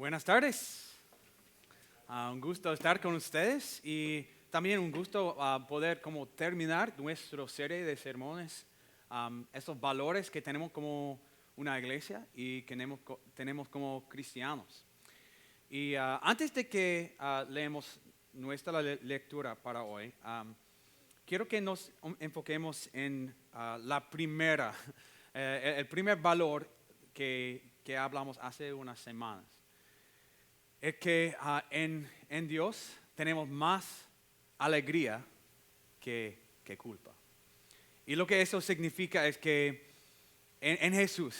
Buenas tardes. Un gusto estar con ustedes y también un gusto poder como terminar nuestra serie de sermones, esos valores que tenemos como una iglesia y que tenemos como cristianos. Y antes de que leemos nuestra lectura para hoy, quiero que nos enfoquemos en la primera, el primer valor que hablamos hace unas semanas. Es que en Dios tenemos más alegría que culpa. Y lo que eso significa es que en Jesús,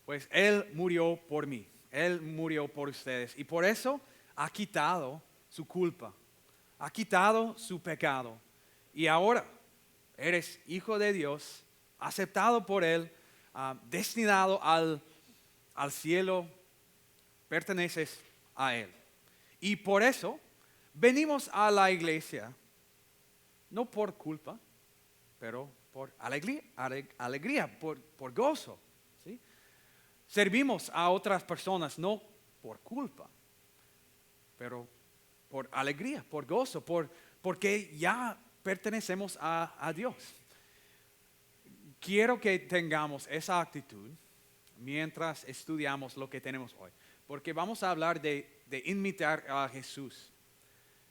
pues Él murió por mí, Él murió por ustedes. Y por eso ha quitado su culpa, ha quitado su pecado. Y ahora eres hijo de Dios, aceptado por Él, destinado al cielo, perteneces a Él. Y por eso venimos a la iglesia, no por culpa, pero por alegría, por gozo. ¿Sí? Servimos a otras personas no por culpa, pero por alegría, por gozo, porque ya pertenecemos a Dios. Quiero que tengamos esa actitud mientras estudiamos lo que tenemos hoy. Porque vamos a hablar de imitar a Jesús,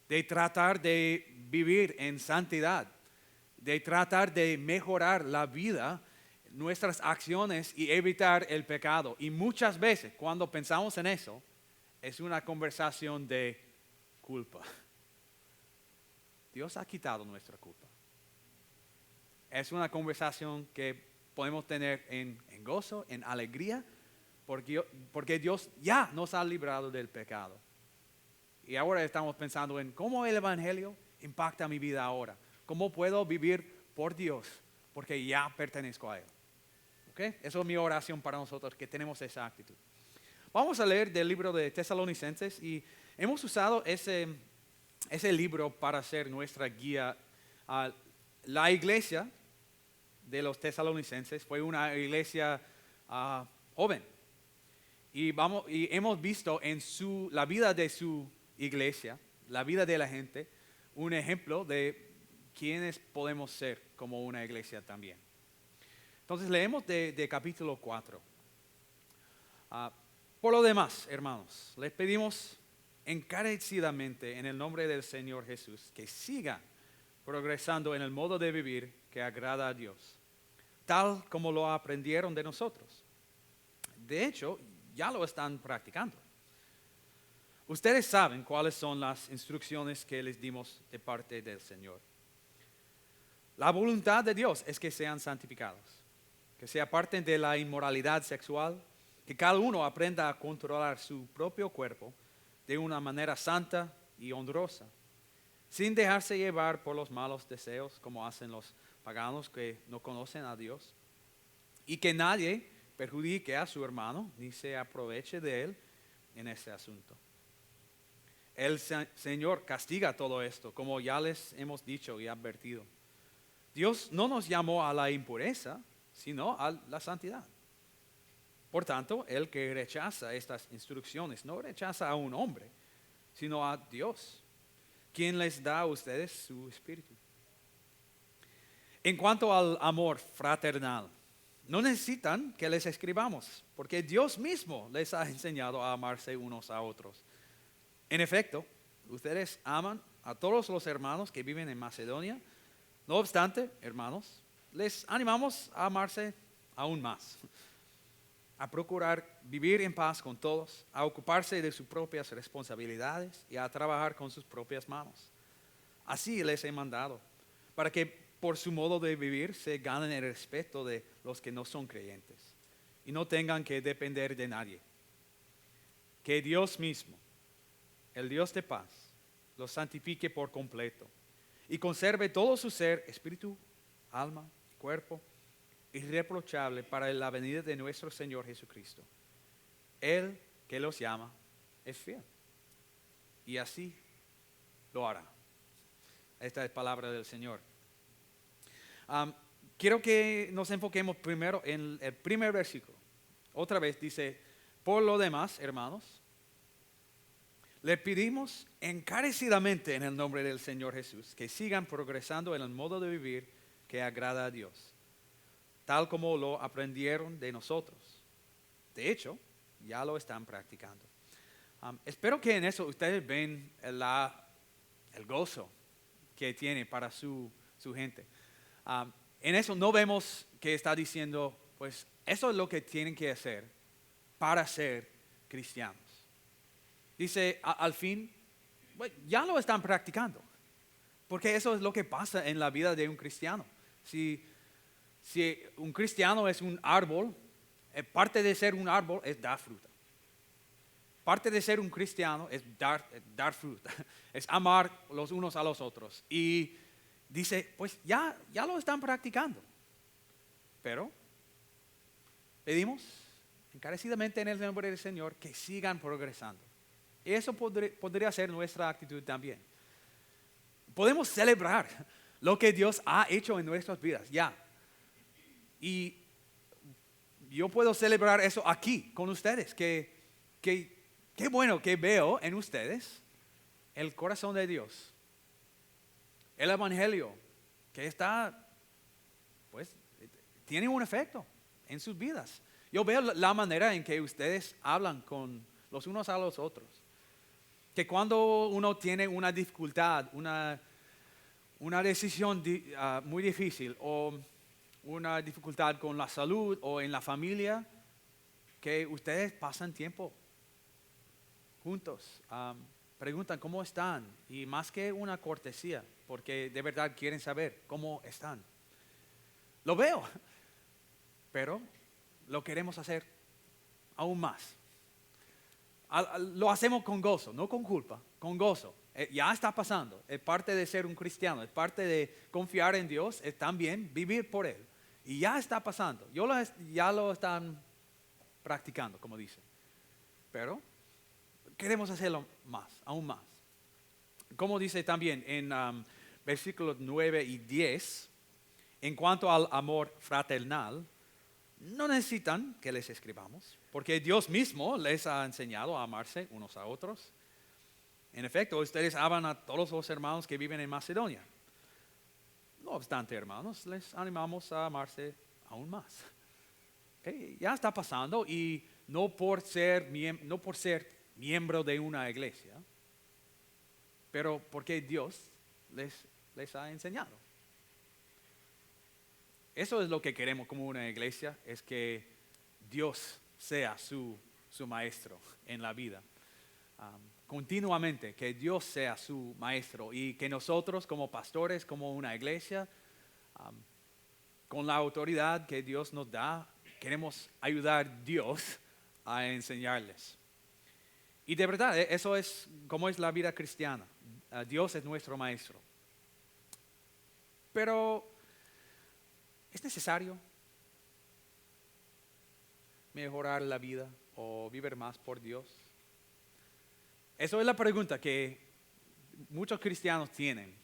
de tratar de vivir en santidad, de tratar de mejorar la vida, nuestras acciones y evitar el pecado. Y muchas veces cuando pensamos en eso, es una conversación de culpa. Dios ha quitado nuestra culpa. Es una conversación que podemos tener en gozo, en alegría, porque Dios ya nos ha librado del pecado. Y ahora estamos pensando en cómo el Evangelio impacta mi vida ahora. ¿Cómo puedo vivir por Dios? Porque ya pertenezco a Él. ¿Okay? Esa es mi oración para nosotros, que tenemos esa actitud. Vamos a leer del libro de Tesalonicenses y hemos usado ese libro para ser nuestra guía. La iglesia de los tesalonicenses fue una iglesia joven. Y hemos visto en la vida de su iglesia, la vida de la gente, un ejemplo de quiénes podemos ser como una iglesia también. Entonces leemos de capítulo 4. Por lo demás, hermanos, les pedimos encarecidamente en el nombre del Señor Jesús que sigan progresando en el modo de vivir que agrada a Dios, tal como lo aprendieron de nosotros. De hecho, ya lo están practicando. Ustedes saben cuáles son las instrucciones que les dimos de parte del Señor. La voluntad de Dios es que sean santificados, que se aparten de la inmoralidad sexual, que cada uno aprenda a controlar su propio cuerpo de una manera santa y honrosa, sin dejarse llevar por los malos deseos como hacen los paganos que no conocen a Dios, y que nadie perjudique a su hermano ni se aproveche de él en ese asunto. El Señor castiga todo esto, como ya les hemos dicho y advertido. Dios no nos llamó a la impureza, sino a la santidad. Por tanto, el que rechaza estas instrucciones no rechaza a un hombre, sino a Dios, quien les da a ustedes su espíritu. En cuanto al amor fraternal, no necesitan que les escribamos, porque Dios mismo les ha enseñado a amarse unos a otros. En efecto, ustedes aman a todos los hermanos que viven en Macedonia. No obstante, hermanos, les animamos a amarse aún más, a procurar vivir en paz con todos, a ocuparse de sus propias responsabilidades y a trabajar con sus propias manos. Así les he mandado, para que por su modo de vivir se ganen el respeto de los que no son creyentes y no tengan que depender de nadie. Que Dios mismo, el Dios de paz, los santifique por completo y conserve todo su ser, espíritu, alma, cuerpo, irreprochable para la venida de nuestro Señor Jesucristo. Él que los llama es fiel y así lo hará. Esta es palabra del Señor. Quiero que nos enfoquemos primero en el primer versículo. Otra vez dice, por lo demás, hermanos, le pedimos encarecidamente en el nombre del Señor Jesús que sigan progresando en el modo de vivir que agrada a Dios, tal como lo aprendieron de nosotros. De hecho, ya lo están practicando. Espero que en eso ustedes ven el gozo que tiene para su gente. En eso no vemos que está diciendo, pues eso es lo que tienen que hacer para ser cristianos. Dice, al fin, bueno, ya lo están practicando, porque eso es lo que pasa en la vida de un cristiano. Si un cristiano es un árbol, parte de ser un árbol es dar fruta. Parte de ser un cristiano es dar fruta, es amar los unos a los otros. Y dice, pues ya lo están practicando. Pero pedimos encarecidamente en el nombre del Señor que sigan progresando. Y eso podría ser nuestra actitud también. Podemos celebrar lo que Dios ha hecho en nuestras vidas, ya. Y yo puedo celebrar eso aquí con ustedes, qué bueno que veo en ustedes el corazón de Dios. El evangelio que está, pues, tiene un efecto en sus vidas. Yo veo la manera en que ustedes hablan con los unos a los otros. Que cuando uno tiene una dificultad, una decisión muy difícil o una dificultad con la salud o en la familia, que ustedes pasan tiempo juntos, preguntan cómo están y más que una cortesía, porque de verdad quieren saber cómo están. Lo veo, pero lo queremos hacer aún más. Lo hacemos con gozo, no con culpa, con gozo. Ya está pasando, es parte de ser un cristiano, es parte de confiar en Dios, es también vivir por Él. Y ya está pasando, ya lo están practicando, como dice. Pero queremos hacerlo más, aún más. Como dice también en versículos 9 y 10, en cuanto al amor fraternal, no necesitan que les escribamos, porque Dios mismo les ha enseñado a amarse unos a otros. En efecto, ustedes aman a todos los hermanos que viven en Macedonia. No obstante, hermanos, les animamos a amarse aún más. ¿Okay? Ya está pasando y no por ser miembro de una iglesia, pero porque Dios les ha enseñado. Eso es lo que queremos como una iglesia, es que Dios sea su maestro en la vida. Continuamente, que Dios sea su maestro y que nosotros como pastores, como una iglesia, con la autoridad que Dios nos da, queremos ayudar a Dios a enseñarles. Y de verdad, eso es como es la vida cristiana. Dios es nuestro maestro. Pero ¿es necesario mejorar la vida o vivir más por Dios? Esa es la pregunta que muchos cristianos tienen.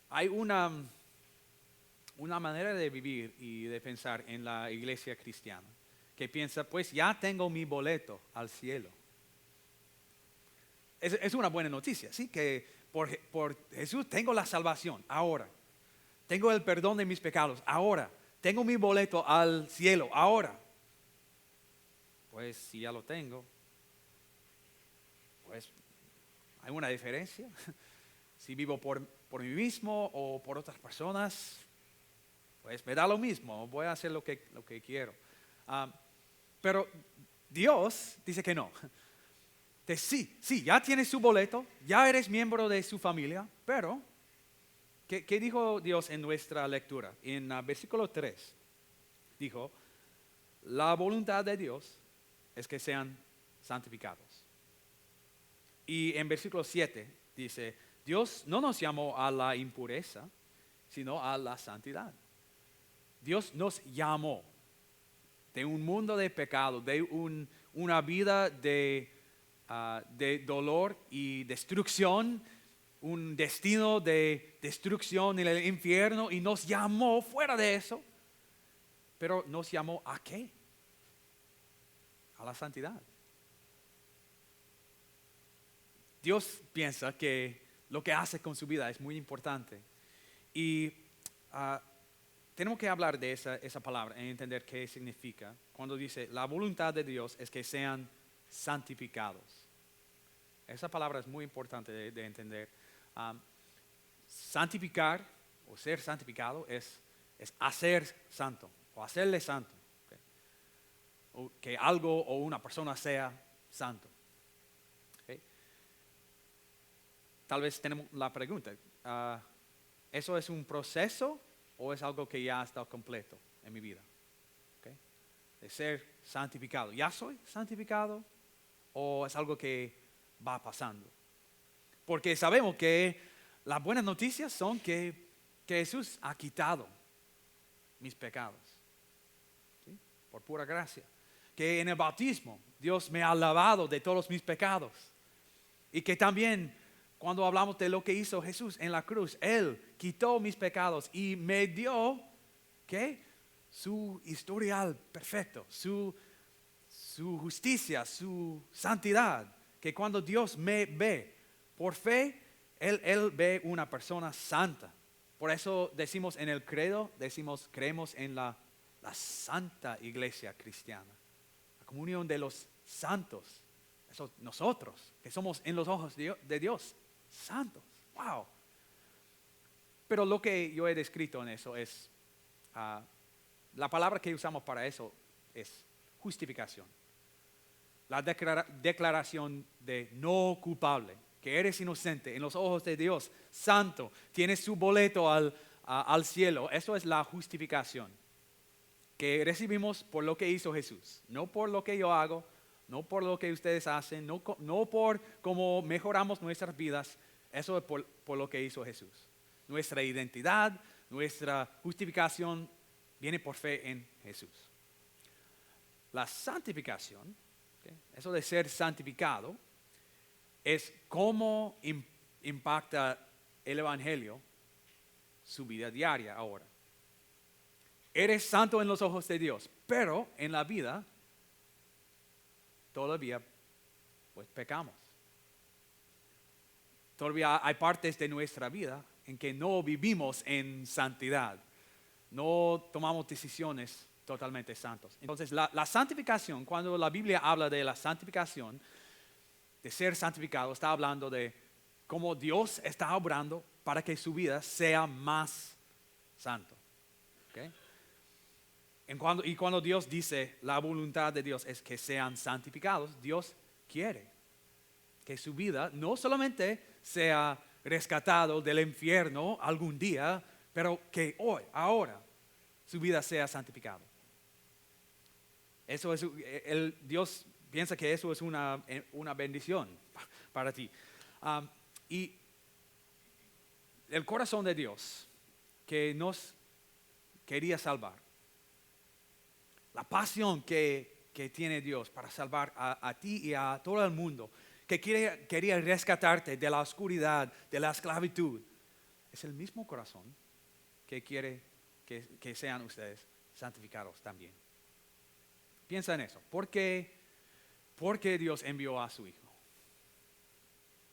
Hay una manera de vivir y de pensar en la iglesia cristiana que piensa, pues ya tengo mi boleto al cielo. Es una buena noticia, ¿sí? Que por Jesús tengo la salvación ahora. Tengo el perdón de mis pecados ahora. Tengo mi boleto al cielo ahora. Pues si ya lo tengo, pues hay una diferencia. Si vivo por mí mismo o por otras personas, pues me da lo mismo. Voy a hacer lo que quiero. Pero Dios dice que no. Sí, ya tienes su boleto, ya eres miembro de su familia, pero ¿qué dijo Dios en nuestra lectura? En versículo 3 dijo, la voluntad de Dios es que sean santificados. Y en versículo 7 dice, Dios no nos llamó a la impureza, sino a la santidad. Dios nos llamó de un mundo de pecado, de una vida de dolor y destrucción, un destino de destrucción en el infierno, y nos llamó fuera de eso. Pero nos llamó ¿a qué? A la santidad. Dios piensa que lo que hace con su vida es muy importante. Y tenemos que hablar de esa palabra y entender qué significa. Cuando dice, la voluntad de Dios es que sean santificados. Esa palabra es muy importante de entender. Santificar o ser santificado es hacer santo o hacerle santo. ¿Okay? O que algo o una persona sea santo. ¿Okay? Tal vez tenemos la pregunta, ¿eso es un proceso o es algo que ya está completo en mi vida? ¿Okay? De ser santificado. ¿Ya soy santificado o es algo que va pasando? Porque sabemos que las buenas noticias son que Jesús ha quitado mis pecados, ¿sí? Por pura gracia. Que en el bautismo Dios me ha lavado de todos mis pecados. Y que también cuando hablamos de lo que hizo Jesús en la cruz, Él quitó mis pecados y me dio, ¿qué? Su historial perfecto, su justicia, su santidad. Que cuando Dios me ve por fe, Él ve una persona santa. Por eso decimos en el credo, creemos en la santa iglesia cristiana. La comunión de los santos. Eso, nosotros, que somos en los ojos de Dios, santos. Wow. Pero lo que yo he descrito en eso es, la palabra que usamos para eso es justificación. La declaración de no culpable, que eres inocente en los ojos de Dios, santo, tienes su boleto al cielo. Eso es la justificación que recibimos por lo que hizo Jesús, no por lo que yo hago, no por lo que ustedes hacen, no por cómo mejoramos nuestras vidas. Eso es por lo que hizo Jesús. Nuestra identidad, nuestra justificación viene por fe en Jesús. La santificación, ¿okay? Eso de ser santificado, es cómo impacta el Evangelio su vida diaria ahora. Eres santo en los ojos de Dios, pero en la vida todavía pues pecamos. Todavía hay partes de nuestra vida en que no vivimos en santidad. No tomamos decisiones totalmente santos. Entonces la santificación, cuando la Biblia habla de la santificación, de ser santificado, está hablando de cómo Dios está obrando para que su vida sea más santo. ¿Okay? Y cuando Dios dice la voluntad de Dios es que sean santificados, Dios quiere que su vida no solamente sea rescatado del infierno algún día, pero que hoy, ahora, su vida sea santificado. Eso es, Dios piensa que eso es una bendición para ti. Y el corazón de Dios que nos quería salvar, la pasión que tiene Dios para salvar a ti y a todo el mundo, que quería rescatarte de la oscuridad, de la esclavitud, es el mismo corazón que quiere que sean ustedes santificados también. Piensa en eso. ¿Por qué Dios envió a su Hijo?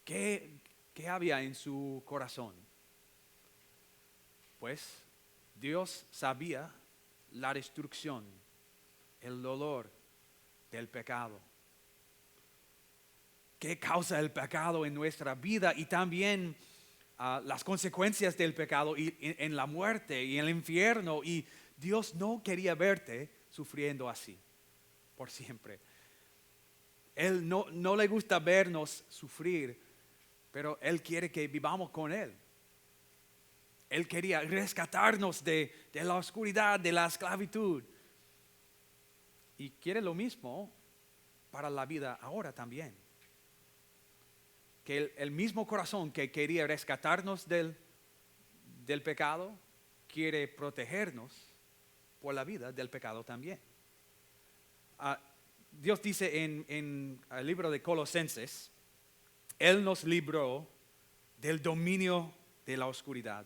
¿Qué había en su corazón? Pues Dios sabía la destrucción, el dolor del pecado. ¿Qué causa el pecado en nuestra vida? Y también las consecuencias del pecado y en la muerte y en el infierno. Y Dios no quería verte sufriendo así por siempre. Él no le gusta vernos sufrir, pero Él quiere que vivamos con Él. Él quería rescatarnos de la oscuridad, de la esclavitud. Y quiere lo mismo para la vida ahora también. Que el mismo corazón que quería rescatarnos del pecado, quiere protegernos por la vida del pecado también. Dios dice en el libro de Colosenses, Él nos libró del dominio de la oscuridad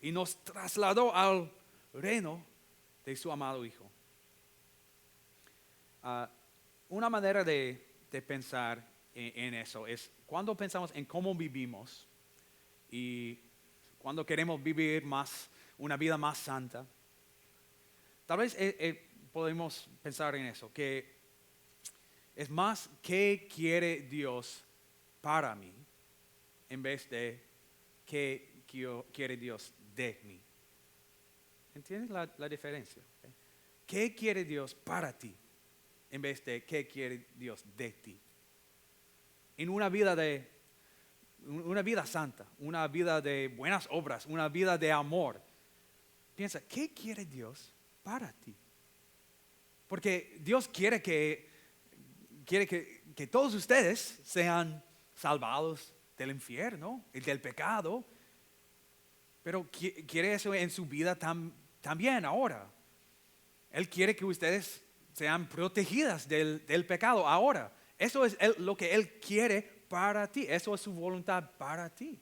y nos trasladó al reino de su amado Hijo. Una manera de pensar en eso. Es cuando pensamos en cómo vivimos y cuando queremos vivir una vida más santa. Tal vez podemos pensar en eso, que es más qué quiere Dios para mí en vez de qué quiere Dios de mí. ¿Entiendes la diferencia? ¿Okay? ¿Qué quiere Dios para ti en vez de qué quiere Dios de ti? En una vida santa, una vida de buenas obras, una vida de amor. Piensa, ¿qué quiere Dios para ti? Porque Dios quiere que todos ustedes sean salvados del infierno y del pecado, pero quiere eso en su vida también ahora. Él quiere que ustedes sean protegidas del pecado ahora. Eso es lo que Él quiere para ti. Eso es su voluntad para ti.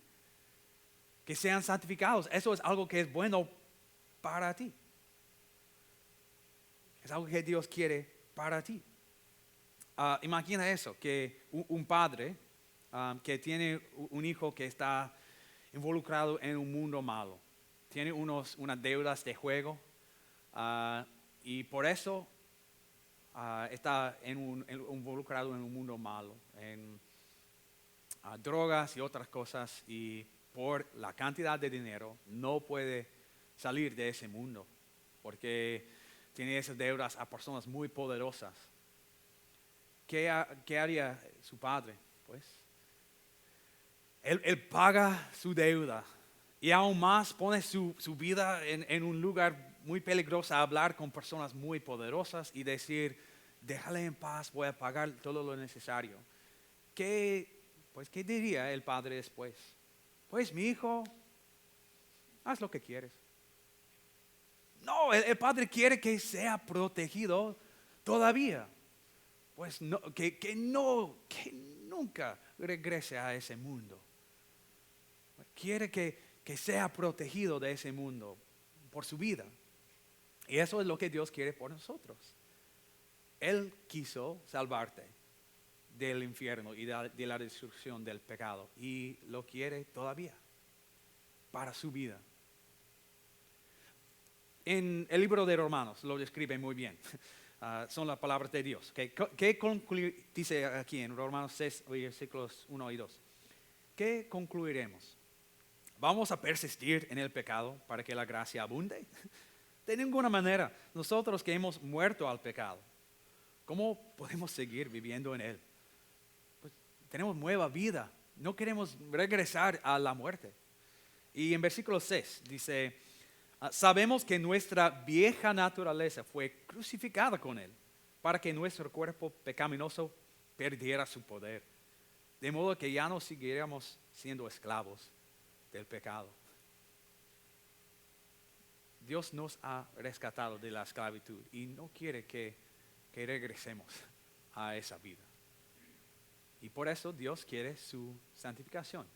Que sean santificados. Eso es algo que es bueno para ti. Es algo que Dios quiere para ti. Imagina eso, que un padre que tiene un hijo que está involucrado en un mundo malo. Tiene unas deudas de juego y por eso está involucrado en un mundo malo, en drogas y otras cosas, y por la cantidad de dinero no puede salir de ese mundo porque tiene esas deudas a personas muy poderosas. ¿Qué haría su padre? Pues él paga su deuda y aún más pone su vida en un lugar muy peligroso a hablar con personas muy poderosas y decir, déjale en paz, voy a pagar todo lo necesario. ¿Qué diría el padre después? Pues mi hijo, haz lo que quieres. No, el padre quiere que sea protegido todavía. Pues no, que nunca regrese a ese mundo. Quiere que sea protegido de ese mundo por su vida. Y eso es lo que Dios quiere por nosotros. Él quiso salvarte del infierno y de la destrucción del pecado. Y lo quiere todavía para su vida. En el libro de Romanos lo describe muy bien. Son las palabras de Dios. ¿Qué dice aquí en Romanos 6, versículos 1 y 2? ¿Qué concluiremos? ¿Vamos a persistir en el pecado para que la gracia abunde? De ninguna manera. Nosotros que hemos muerto al pecado, ¿cómo podemos seguir viviendo en él? Pues tenemos nueva vida. No queremos regresar a la muerte. Y en versículo 6 dice, sabemos que nuestra vieja naturaleza fue crucificada con él para que nuestro cuerpo pecaminoso perdiera su poder. De modo que ya no siguiéramos siendo esclavos del pecado. Dios nos ha rescatado de la esclavitud y no quiere que regresemos a esa vida. Y por eso Dios quiere su santificación.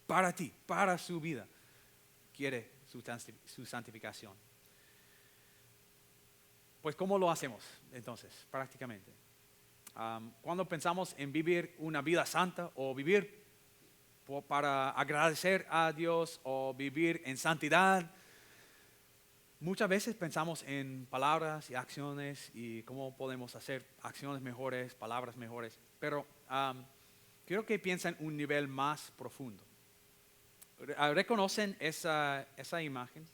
Para ti, para su vida, quiere su santificación. Pues ¿cómo lo hacemos entonces, prácticamente? Cuando pensamos en vivir una vida santa o vivir para agradecer a Dios o vivir en santidad, muchas veces pensamos en palabras y acciones y cómo podemos hacer acciones mejores, palabras mejores, pero quiero que piensen en un nivel más profundo. ¿Reconocen esa imagen?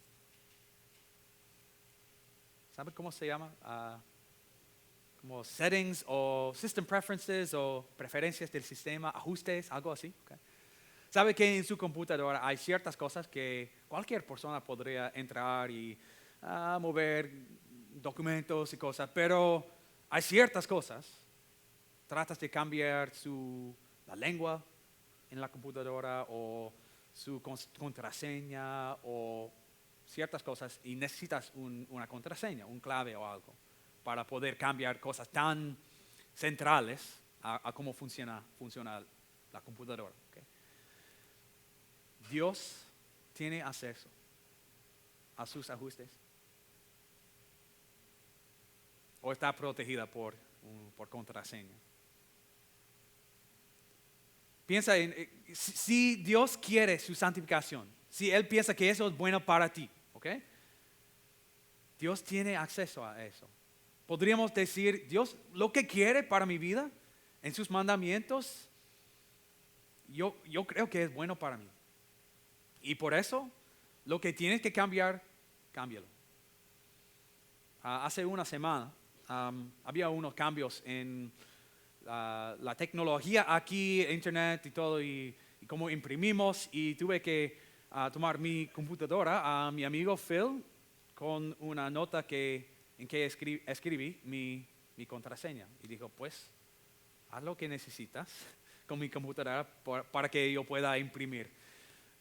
¿Saben cómo se llama? Como settings o system preferences o preferencias del sistema, ajustes, algo así. Okay. Sabe que en su computadora hay ciertas cosas que cualquier persona podría entrar y mover documentos y cosas, pero hay ciertas cosas. Tratas de cambiar la lengua en la computadora o su contraseña o ciertas cosas y necesitas una contraseña, un clave o algo para poder cambiar cosas tan centrales a cómo funciona la computadora. Okay. Dios tiene acceso a sus ajustes o está protegida por contraseña. Piensa en, si Dios quiere su santificación, si Él piensa que eso es bueno para ti, ¿ok? Dios tiene acceso a eso. Podríamos decir, Dios, lo que quiere para mi vida, en sus mandamientos, yo creo que es bueno para mí. Y por eso, lo que tienes que cambiar, cámbialo. Hace una semana había unos cambios en la tecnología aquí, internet y todo, y cómo imprimimos, y tuve que tomar mi computadora a mi amigo Phil con una nota en que escribí mi contraseña. Y dijo, pues, haz lo que necesitas con mi computadora para que yo pueda imprimir.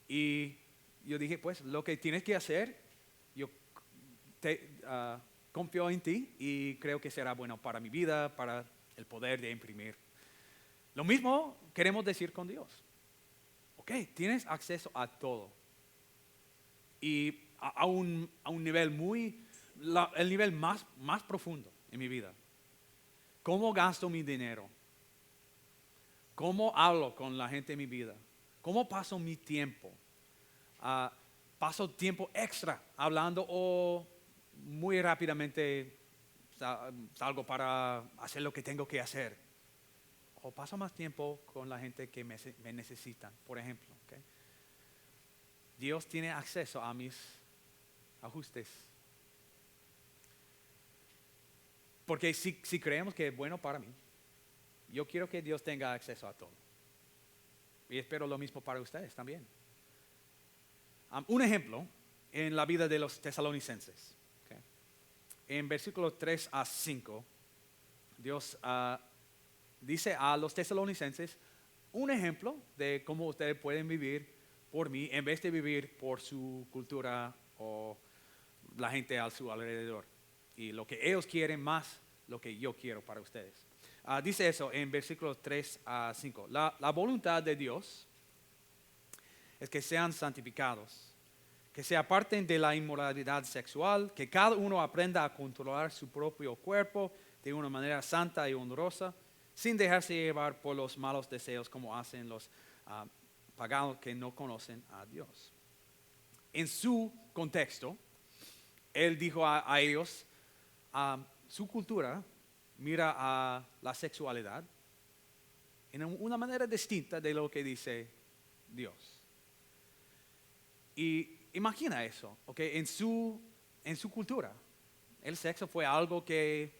Y yo dije, pues, lo que tienes que hacer, yo confío en ti y creo que será bueno para mi vida, para el poder de imprimir. Lo mismo queremos decir con Dios. Ok, tienes acceso a todo. Y a un nivel el nivel más profundo en mi vida. ¿Cómo gasto mi dinero? ¿Cómo hablo con la gente en mi vida? ¿Cómo paso mi tiempo? ¿Paso tiempo extra hablando o muy rápidamente salgo para hacer lo que tengo que hacer? O paso más tiempo con la gente que me necesitan, por ejemplo. ¿Okay? Dios tiene acceso a mis ajustes. Porque si creemos que es bueno para mí, yo quiero que Dios tenga acceso a todo. Y espero lo mismo para ustedes también. Un ejemplo en la vida de los tesalonicenses. ¿Okay? En versículos 3 a 5, Dios dice a los tesalonicenses un ejemplo de cómo ustedes pueden vivir por mí en vez de vivir por su cultura o la gente a su alrededor. Y lo que ellos quieren más lo que yo quiero para ustedes. Dice eso en versículos 3 a 5. La voluntad de Dios es que sean santificados, que se aparten de la inmoralidad sexual, que cada uno aprenda a controlar su propio cuerpo de una manera santa y honrosa, sin dejarse llevar por los malos deseos como hacen los paganos que no conocen a Dios. En su contexto, Él dijo a ellos, su cultura mira a la sexualidad en una manera distinta de lo que dice Dios. Y imagina eso, ¿ok? En su cultura, el sexo fue algo que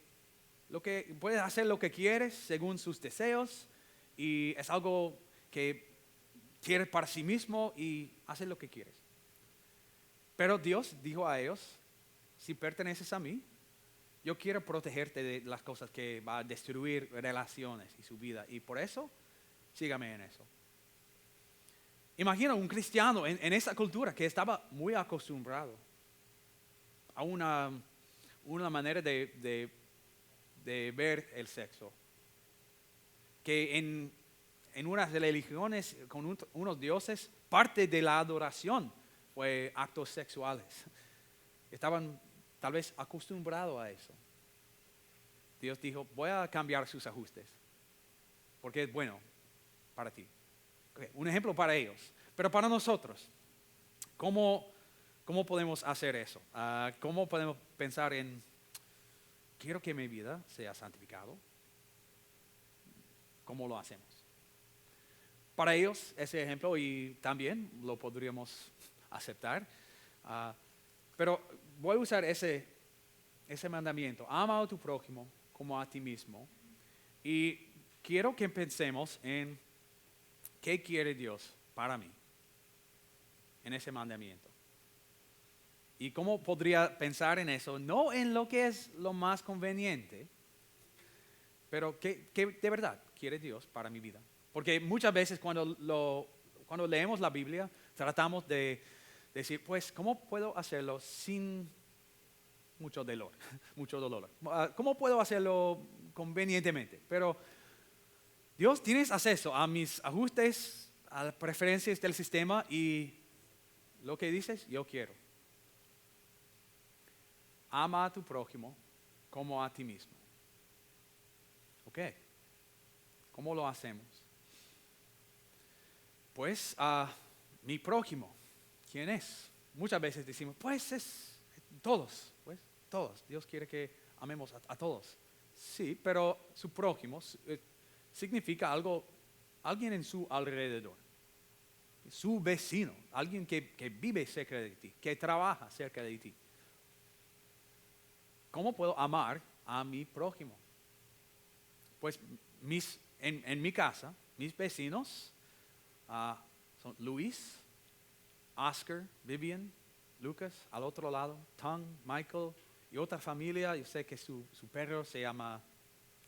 puedes hacer lo que quieres según sus deseos y es algo que quieres para sí mismo y haces lo que quieres. Pero Dios dijo a ellos, si perteneces a mí, yo quiero protegerte de las cosas que van a destruir relaciones y su vida. Y por eso, sígame en eso. Imagina un cristiano en esa cultura que estaba muy acostumbrado a una manera de ver el sexo. Que en unas religiones con unos dioses, parte de la adoración fue actos sexuales. Estaban tal vez acostumbrados a eso. Dios dijo, voy a cambiar sus ajustes, porque es bueno para ti. Okay, un ejemplo para ellos, pero para nosotros, ¿cómo podemos hacer eso? ¿Cómo podemos pensar en, quiero que mi vida sea santificado? ¿Cómo lo hacemos? Para ellos, ese ejemplo, y también lo podríamos aceptar, pero voy a usar ese mandamiento, ama a tu prójimo como a ti mismo, y quiero que pensemos en qué quiere Dios para mí en ese mandamiento. ¿Y cómo podría pensar en eso? No en lo que es lo más conveniente, pero qué de verdad quiere Dios para mi vida. Porque muchas veces cuando leemos la Biblia, tratamos de decir, pues, ¿cómo puedo hacerlo sin mucho dolor? ¿Cómo puedo hacerlo convenientemente? Pero Dios, tienes acceso a mis ajustes, a las preferencias del sistema y lo que dices, yo quiero. Ama a tu prójimo como a ti mismo. ¿Ok? ¿Cómo lo hacemos? Pues mi prójimo, ¿quién es? Muchas veces decimos, pues es todos, pues todos. Dios quiere que amemos a todos. Sí, pero su prójimo significa alguien en su alrededor. Su vecino, alguien que vive cerca de ti, que trabaja cerca de ti. ¿Cómo puedo amar a mi prójimo? Pues en mi casa, mis vecinos son Luis, Oscar, Vivian, Lucas, al otro lado, Tung, Michael y otra familia. Yo sé que su perro se llama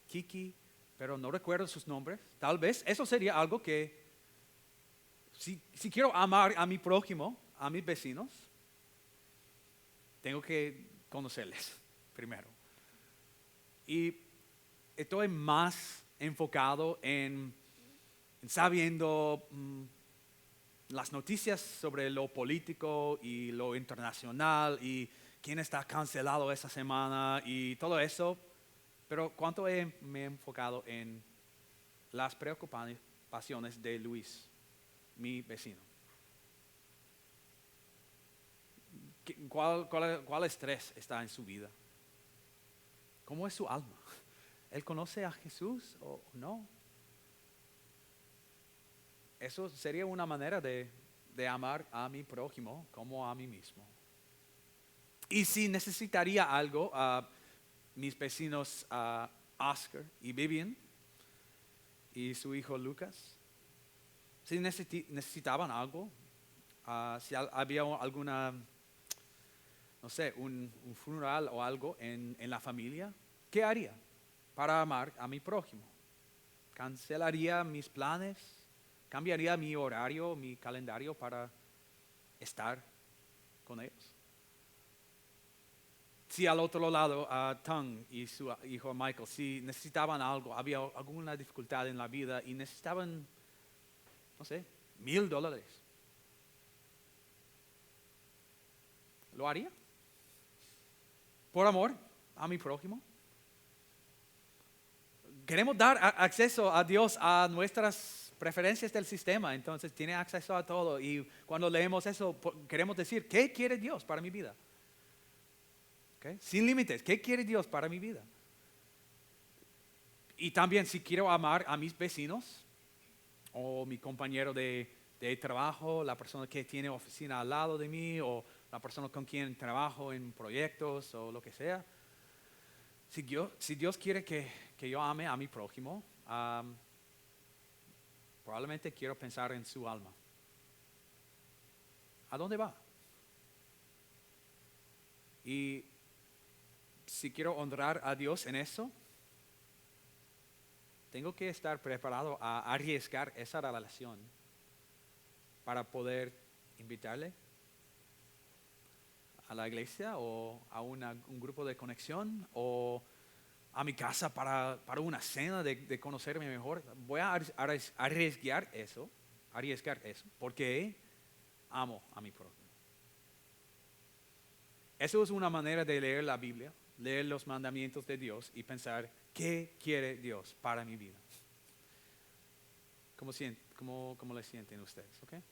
Kiki, pero no recuerdo sus nombres. Tal vez eso sería algo que, si quiero amar a mi prójimo, a mis vecinos, tengo que conocerles primero. Y estoy más enfocado en sabiendo las noticias sobre lo político y lo internacional y quién está cancelado esta semana y todo eso. Pero ¿cuánto me he enfocado en las preocupaciones de Luis, mi vecino? ¿Cuál estrés está en su vida? ¿Cómo es su alma? ¿Él conoce a Jesús o no? Eso sería una manera de amar a mi prójimo como a mí mismo. Y si necesitaría algo, mis vecinos Oscar y Vivian y su hijo Lucas, si necesitaban algo, si había alguna, no sé, un funeral o algo en la familia, ¿qué haría para amar a mi prójimo? ¿Cancelaría mis planes? ¿Cambiaría mi horario, mi calendario para estar con ellos? Si al otro lado, Tung y su hijo Michael, si necesitaban algo, había alguna dificultad en la vida y necesitaban, no sé, $1,000, ¿lo haría? ¿Por amor a mi prójimo? Queremos dar acceso a Dios a nuestras preferencias del sistema, entonces tiene acceso a todo y cuando leemos eso queremos decir, ¿qué quiere Dios para mi vida? ¿Okay? Sin límites, ¿qué quiere Dios para mi vida? Y también si quiero amar a mis vecinos o mi compañero de trabajo, la persona que tiene oficina al lado de mí o la persona con quien trabajo en proyectos o lo que sea. Si Dios quiere que yo ame a mi prójimo, probablemente quiero pensar en su alma. ¿A dónde va? Y si quiero honrar a Dios en eso, tengo que estar preparado a arriesgar esa relación para poder invitarle a la iglesia o a un grupo de conexión o a mi casa para una cena de conocerme mejor. Voy a arriesgar eso porque amo a mi prójimo. Eso es una manera de leer la Biblia, leer los mandamientos de Dios y pensar, ¿qué quiere Dios para mi vida? ¿Cómo le sienten ustedes? ¿Okay?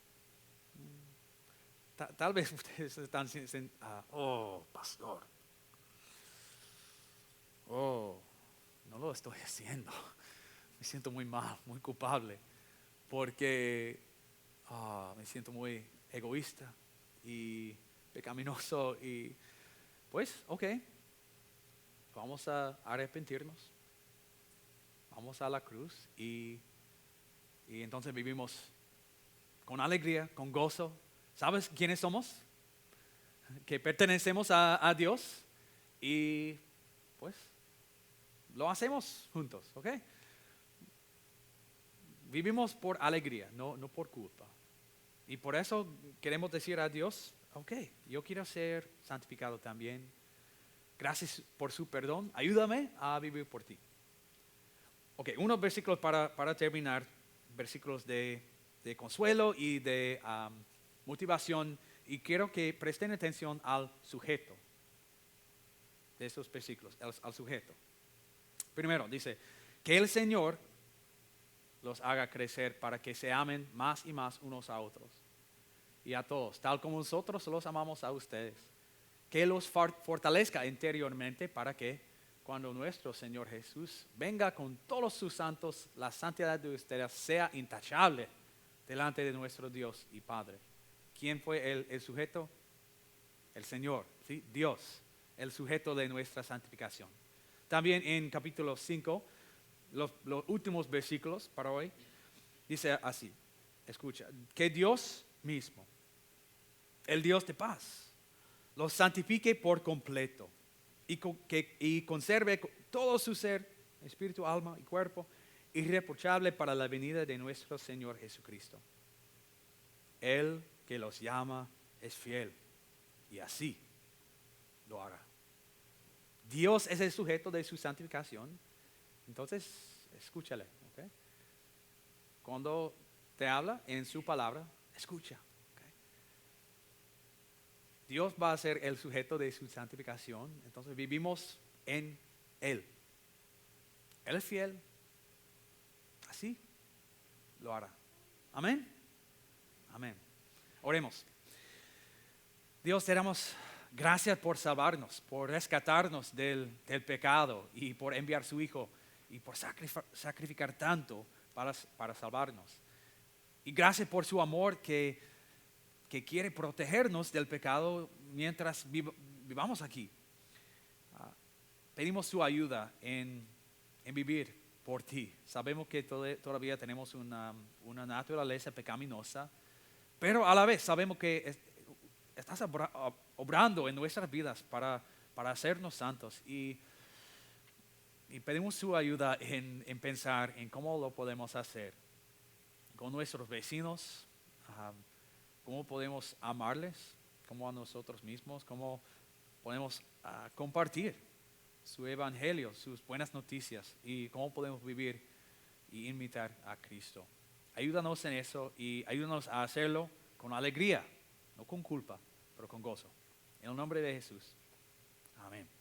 Tal vez ustedes están pastor. No lo estoy haciendo. Me siento muy mal, muy culpable, porque me siento muy egoísta y pecaminoso y pues, vamos a arrepentirnos, vamos a la cruz y entonces vivimos con alegría, con gozo. ¿Sabes quiénes somos? Que pertenecemos a Dios y pues lo hacemos juntos, ¿ok? Vivimos por alegría, no por culpa. Y por eso queremos decir a Dios, yo quiero ser santificado también. Gracias por su perdón, ayúdame a vivir por ti. Unos versículos para terminar, versículos de consuelo y de motivación, y quiero que presten atención al sujeto de esos versículos, al sujeto. Primero dice, que el Señor los haga crecer para que se amen más y más unos a otros y a todos, tal como nosotros los amamos a ustedes. Que los fortalezca interiormente para que cuando nuestro Señor Jesús venga con todos sus santos, la santidad de ustedes sea intachable delante de nuestro Dios y Padre. ¿Quién fue el sujeto? El Señor, ¿sí? Dios, el sujeto de nuestra santificación. También en capítulo 5, los últimos versículos para hoy, dice así, escucha, que Dios mismo, el Dios de paz, los santifique por completo y conserve todo su ser, espíritu, alma y cuerpo, irreprochable para la venida de nuestro Señor Jesucristo. Él que los llama es fiel y así lo hará. Dios es el sujeto de su santificación, entonces escúchale, ¿ok? Cuando te habla en su palabra, escucha. Dios va a ser el sujeto de su santificación, entonces vivimos en Él. Él es fiel, así lo hará. Amén. Amén. Oremos. Dios, te damos gracias por salvarnos, por rescatarnos del pecado y por enviar su Hijo y por sacrificar tanto para salvarnos. Y gracias por su amor que quiere protegernos del pecado mientras vivamos aquí. Pedimos su ayuda en vivir por ti. Sabemos que todavía tenemos una naturaleza pecaminosa, pero a la vez sabemos que estás obrando en nuestras vidas para hacernos santos y pedimos su ayuda en pensar en cómo lo podemos hacer con nuestros vecinos, cómo podemos amarles como a nosotros mismos, cómo podemos compartir su evangelio, sus buenas noticias y cómo podemos vivir y imitar a Cristo. Ayúdanos en eso y ayúdanos a hacerlo con alegría, no con culpa, pero con gozo. En el nombre de Jesús. Amén.